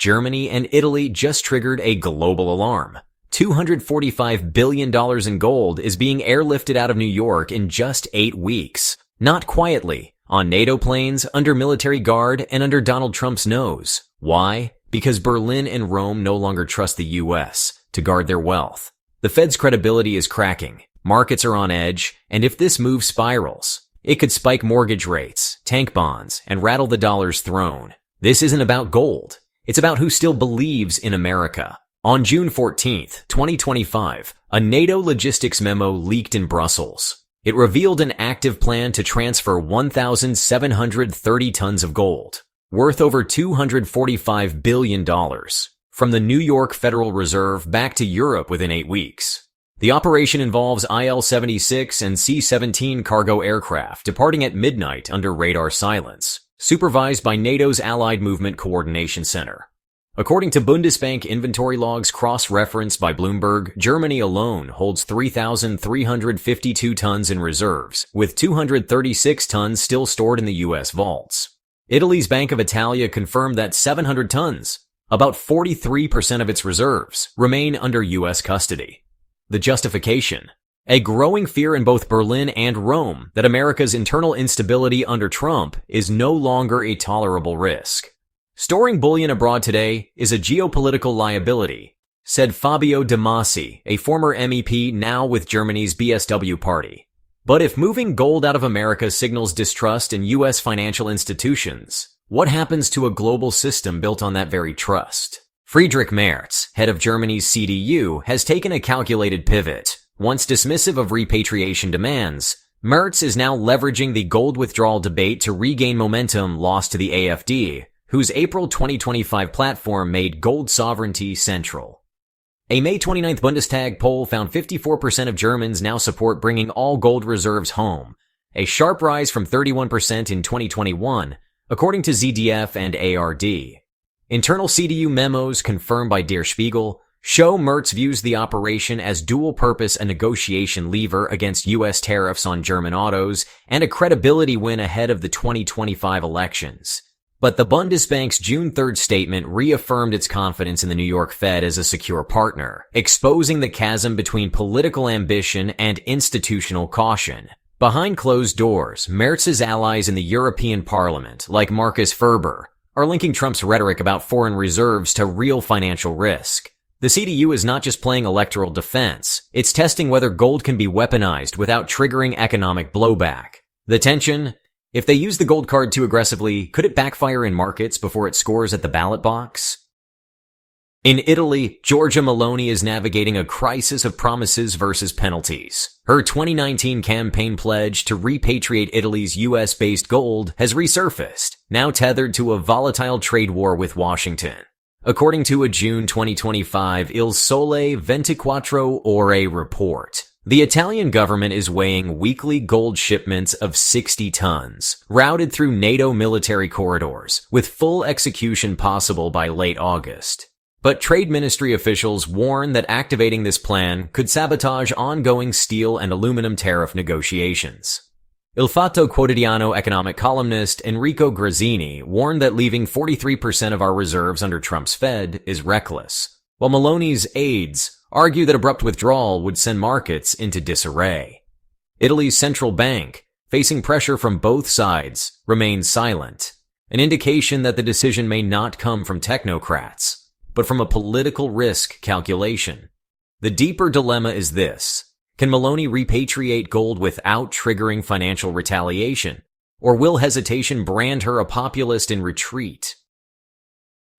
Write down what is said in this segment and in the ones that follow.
Germany and Italy just triggered a global alarm. $245 billion in gold is being airlifted out of New York in just 8 weeks. Not quietly, on NATO planes, under military guard, and under Donald Trump's nose. Why? Because Berlin and Rome no longer trust the US to guard their wealth. The Fed's credibility is cracking, markets are on edge, and if this move spirals, it could spike mortgage rates, tank bonds, and rattle the dollar's throne. This isn't about gold. It's about who still believes in America. On June 14th, 2025, a NATO logistics memo leaked in Brussels. It revealed an active plan to transfer 1,730 tons of gold, worth over $245 billion, from the New York Federal Reserve back to Europe within 8 weeks. The operation involves IL-76 and C-17 cargo aircraft departing at midnight under radar silence, supervised by NATO's Allied Movement Coordination Center. According to Bundesbank inventory logs cross-referenced by Bloomberg, Germany alone holds 3,352 tons in reserves, with 236 tons still stored in the U.S. vaults. Italy's Bank of Italia confirmed that 700 tons, about 43% of its reserves, remain under U.S. custody. The justification: a growing fear in both Berlin and Rome that America's internal instability under Trump is no longer a tolerable risk. Storing bullion abroad today is a geopolitical liability, said Fabio De Masi, a former MEP now with Germany's BSW party. But if moving gold out of America signals distrust in U.S. financial institutions, what happens to a global system built on that very trust? Friedrich Merz, head of Germany's CDU, has taken a calculated pivot. Once dismissive of repatriation demands, Merz is now leveraging the gold withdrawal debate to regain momentum lost to the AfD, whose April 2025 platform made gold sovereignty central. A May 29th Bundestag poll found 54% of Germans now support bringing all gold reserves home, a sharp rise from 31% in 2021, according to ZDF and ARD. Internal CDU memos confirmed by Der Spiegel show Merz views the operation as dual-purpose a negotiation lever against U.S. tariffs on German autos and a credibility win ahead of the 2025 elections. But the Bundesbank's June 3rd statement reaffirmed its confidence in the New York Fed as a secure partner, exposing the chasm between political ambition and institutional caution. Behind closed doors, Merz's allies in the European Parliament, like Markus Ferber, are linking Trump's rhetoric about foreign reserves to real financial risk. The CDU is not just playing electoral defense, it's testing whether gold can be weaponized without triggering economic blowback. The tension: if they use the gold card too aggressively, could it backfire in markets before it scores at the ballot box? In Italy, Giorgia Meloni is navigating a crisis of promises versus penalties. Her 2019 campaign pledge to repatriate Italy's US-based gold has resurfaced, now tethered to a volatile trade war with Washington. According to a June 2025 Il Sole 24 Ore report, the Italian government is weighing weekly gold shipments of 60 tons, routed through NATO military corridors, with full execution possible by late August. But Trade Ministry officials warn that activating this plan could sabotage ongoing steel and aluminum tariff negotiations. Il Fatto Quotidiano economic columnist Enrico Grazzini warned that leaving 43% of our reserves under Trump's Fed is reckless, while Meloni's aides argue that abrupt withdrawal would send markets into disarray. Italy's central bank, facing pressure from both sides, remains silent, an indication that the decision may not come from technocrats, but from a political risk calculation. The deeper dilemma is this: can Meloni repatriate gold without triggering financial retaliation? Or will hesitation brand her a populist in retreat?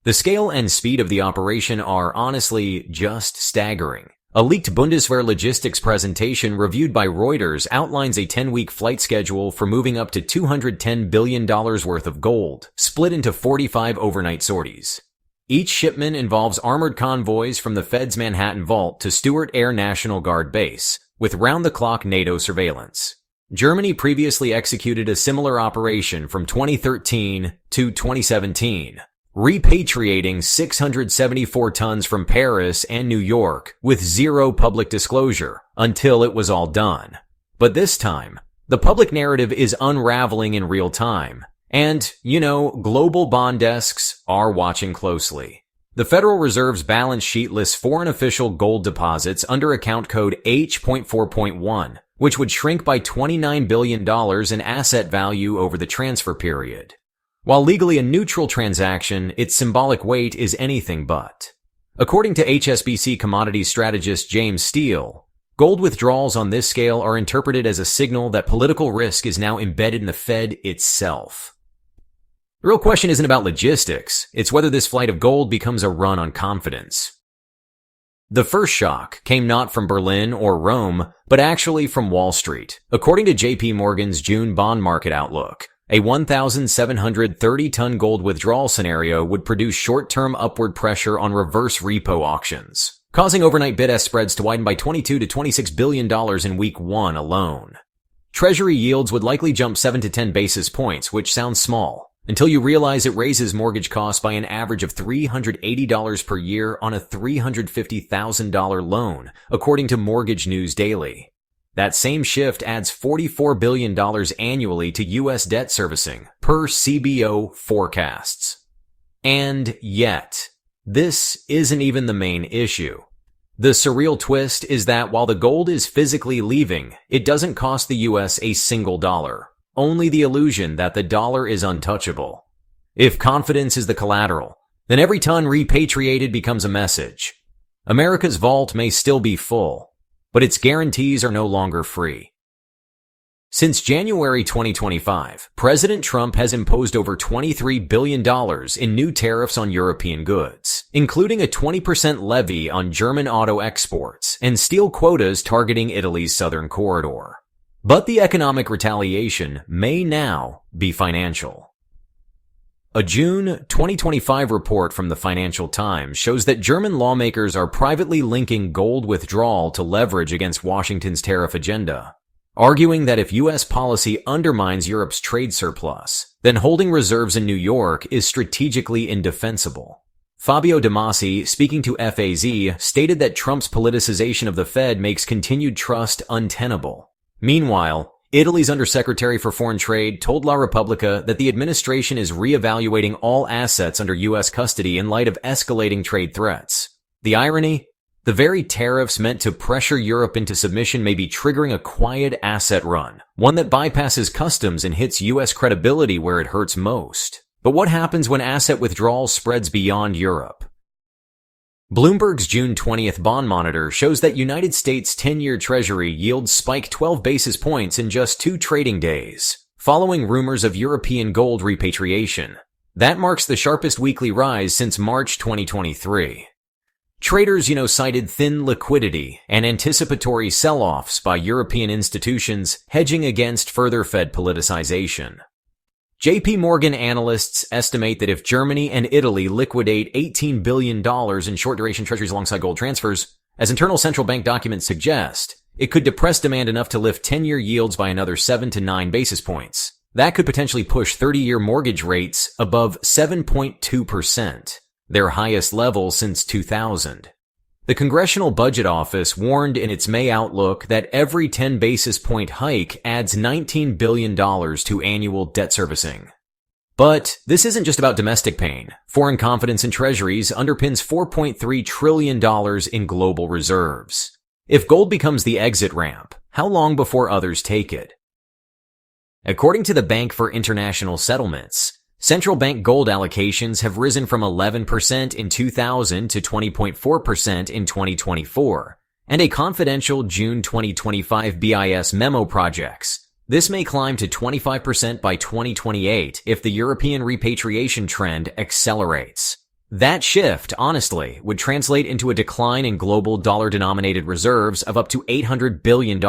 The scale and speed of the operation are honestly just staggering. A leaked Bundeswehr logistics presentation reviewed by Reuters outlines a 10-week flight schedule for moving up to $210 billion worth of gold, split into 45 overnight sorties. Each shipment involves armored convoys from the Fed's Manhattan Vault to Stewart Air National Guard Base, with round-the-clock NATO surveillance. Germany previously executed a similar operation from 2013 to 2017, repatriating 674 tons from Paris and New York with zero public disclosure until it was all done. But this time, the public narrative is unraveling in real time. And, global bond desks are watching closely. The Federal Reserve's balance sheet lists foreign official gold deposits under account code H.4.1, which would shrink by $29 billion in asset value over the transfer period. While legally a neutral transaction, its symbolic weight is anything but. According to HSBC commodities strategist James Steele, gold withdrawals on this scale are interpreted as a signal that political risk is now embedded in the Fed itself. The real question isn't about logistics, it's whether this flight of gold becomes a run on confidence. The first shock came not from Berlin or Rome, but actually from Wall Street. According to JP Morgan's June bond market outlook, a 1,730-ton gold withdrawal scenario would produce short-term upward pressure on reverse repo auctions, causing overnight bid-ask spreads to widen by $22 to $26 billion in week 1 alone. Treasury yields would likely jump 7 to 10 basis points, which sounds small, until you realize it raises mortgage costs by an average of $380 per year on a $350,000 loan, according to Mortgage News Daily. That same shift adds $44 billion annually to U.S. debt servicing, per CBO forecasts. And yet, this isn't even the main issue. The surreal twist is that while the gold is physically leaving, it doesn't cost the U.S. a single dollar. Only the illusion that the dollar is untouchable. If confidence is the collateral, then every ton repatriated becomes a message. America's vault may still be full, but its guarantees are no longer free. Since January 2025, President Trump has imposed over $23 billion in new tariffs on European goods, including a 20% levy on German auto exports and steel quotas targeting Italy's southern corridor. But the economic retaliation may now be financial. A June 2025 report from the Financial Times shows that German lawmakers are privately linking gold withdrawal to leverage against Washington's tariff agenda, arguing that if U.S. policy undermines Europe's trade surplus, then holding reserves in New York is strategically indefensible. Fabio De Masi, speaking to FAZ, stated that Trump's politicization of the Fed makes continued trust untenable. Meanwhile, Italy's Undersecretary for Foreign Trade told La Repubblica that the administration is reevaluating all assets under U.S. custody in light of escalating trade threats. The irony? The very tariffs meant to pressure Europe into submission may be triggering a quiet asset run, one that bypasses customs and hits U.S. credibility where it hurts most. But what happens when asset withdrawal spreads beyond Europe? Bloomberg's June 20th bond monitor shows that United States 10-year Treasury yields spiked 12 basis points in just 2 trading days, following rumors of European gold repatriation. That marks the sharpest weekly rise since March 2023. Traders, cited thin liquidity and anticipatory sell-offs by European institutions hedging against further Fed politicization. JP Morgan analysts estimate that if Germany and Italy liquidate $18 billion in short-duration treasuries alongside gold transfers, as internal central bank documents suggest, it could depress demand enough to lift 10-year yields by another 7 to 9 basis points. That could potentially push 30-year mortgage rates above 7.2%, their highest level since 2000. The Congressional Budget Office warned in its May outlook that every 10 basis point hike adds $19 billion to annual debt servicing. But this isn't just about domestic pain. Foreign confidence in treasuries underpins $4.3 trillion in global reserves. If gold becomes the exit ramp, how long before others take it? According to the Bank for International Settlements, central bank gold allocations have risen from 11% in 2000 to 20.4% in 2024, and a confidential June 2025 BIS memo projects this may climb to 25% by 2028 if the European repatriation trend accelerates. That shift, honestly, would translate into a decline in global dollar-denominated reserves of up to $800 billion,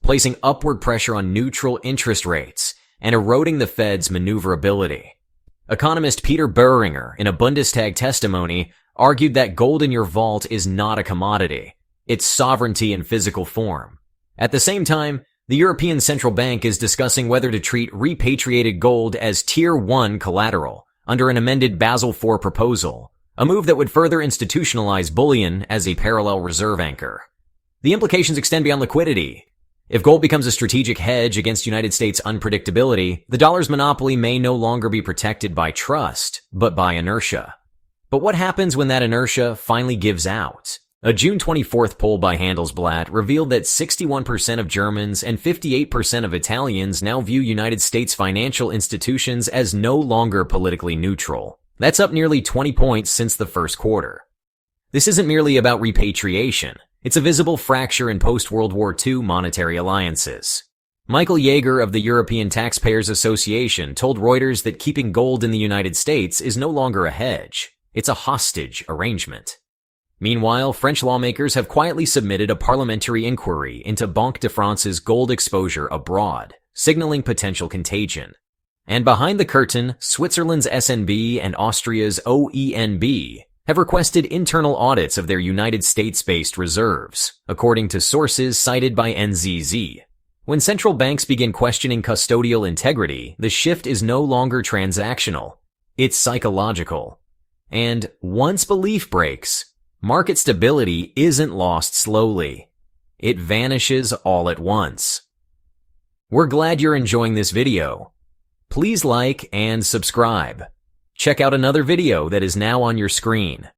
placing upward pressure on neutral interest rates and eroding the Fed's maneuverability. Economist Peter Boehringer, in a Bundestag testimony, argued that gold in your vault is not a commodity. It's sovereignty in physical form. At the same time, the European Central Bank is discussing whether to treat repatriated gold as Tier 1 collateral under an amended Basel IV proposal, a move that would further institutionalize bullion as a parallel reserve anchor. The implications extend beyond liquidity. If gold becomes a strategic hedge against United States unpredictability, the dollar's monopoly may no longer be protected by trust, but by inertia. But what happens when that inertia finally gives out? A June 24th poll by Handelsblatt revealed that 61% of Germans and 58% of Italians now view United States financial institutions as no longer politically neutral. That's up nearly 20 points since the first quarter. This isn't merely about repatriation. It's a visible fracture in post-World War II monetary alliances. Michael Yeager of the European Taxpayers Association told Reuters that keeping gold in the United States is no longer a hedge. It's a hostage arrangement. Meanwhile, French lawmakers have quietly submitted a parliamentary inquiry into Banque de France's gold exposure abroad, signaling potential contagion. And behind the curtain, Switzerland's SNB and Austria's OENB have requested internal audits of their United States-based reserves, according to sources cited by NZZ. When central banks begin questioning custodial integrity, the shift is no longer transactional. It's psychological. And once belief breaks, market stability isn't lost slowly. It vanishes all at once. We're glad you're enjoying this video. Please like and subscribe. Check out another video that is now on your screen.